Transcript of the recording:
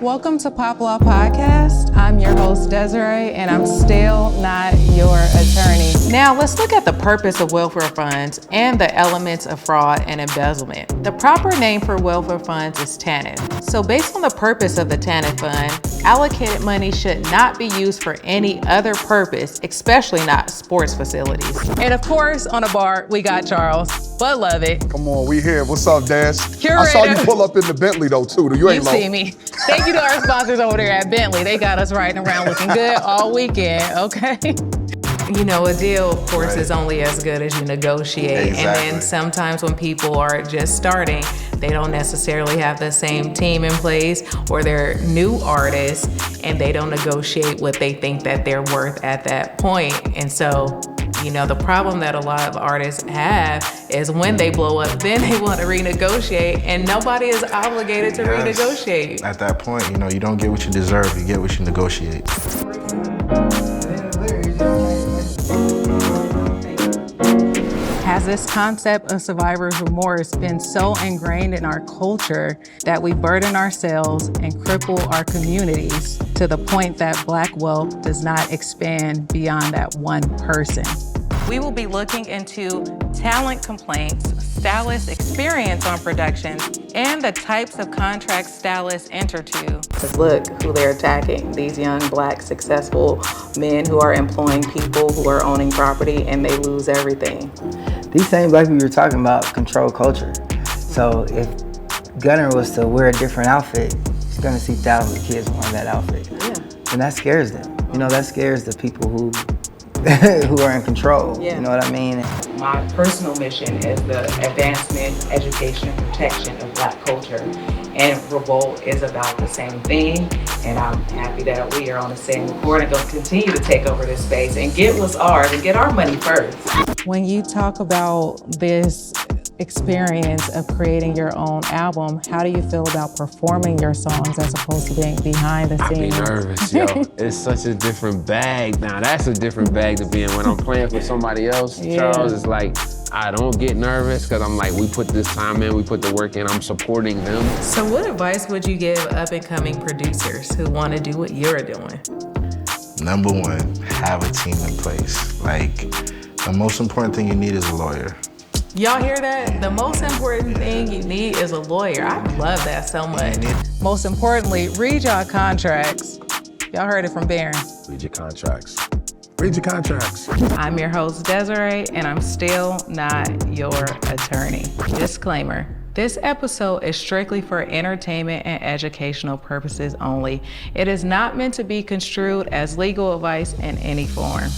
Welcome to POPLAW Podcast. I'm your host, Desiree, and I'm still not your attorney. Now, let's look at the purpose of welfare funds and the elements of fraud and embezzlement. The proper name for welfare funds is TANF. So based on the purpose of the TANF fund, allocated money should not be used for any other purpose, especially not sports facilities. And of course, on the bar, we got Charles. But love it. Come on, we here. What's up, Des? Curator. I saw you pull up in the Bentley though, too. You ain't low. You see me. Thank you to our sponsors over there at Bentley. They got us riding around looking good all weekend, okay? You know, a deal, of course, is only as good as you negotiate. Exactly. And then sometimes when people are just starting, they don't necessarily have the same team in place, or they're new artists and they don't negotiate what they think that they're worth at that point. And so, you know, the problem that a lot of artists have is when they blow up, then they want to renegotiate, and nobody is obligated to renegotiate. At that point, you know, you don't get what you deserve, you get what you negotiate. Has this concept of survivor's remorse been so ingrained in our culture that we burden ourselves and cripple our communities to the point that Black wealth does not expand beyond that one person? We will be looking into talent complaints, stylist experience on production, and the types of contracts stylists enter to. Look who they're attacking, these young Black successful men who are employing people who are owning property, and they lose everything. These same Black people you're talking about control culture. So if Gunner was to wear a different outfit, he's gonna see thousands of kids wearing that outfit. Yeah. And that scares them. You know, that scares the people who who are in control. Yeah. You know what I mean? My personal mission is the advancement, education, and protection of Black culture. And Revolt is about the same thing. And I'm happy that we are on the same accord and going to continue to take over this space and get what's ours and get our money first. When you talk about this experience of creating your own album, how do you feel about performing your songs as opposed to being behind the scenes? I be nervous, yo. It's such a different bag. Now that's a different bag to be in. When I'm playing for somebody else, Charles, it's like, I don't get nervous because I'm like, we put this time in, we put the work in, I'm supporting them. So what advice would you give up and coming producers who want to do what you're doing? Number one, have a team in place. Like, the most important thing you need is a lawyer. Y'all hear that? The most important thing you need is a lawyer. I love that so much. Most importantly, read y'all contracts. Y'all heard it from Baron. Read your contracts. Read your contracts. I'm your host, Desiree, and I'm still not your attorney. Disclaimer. This episode is strictly for entertainment and educational purposes only. It is not meant to be construed as legal advice in any form.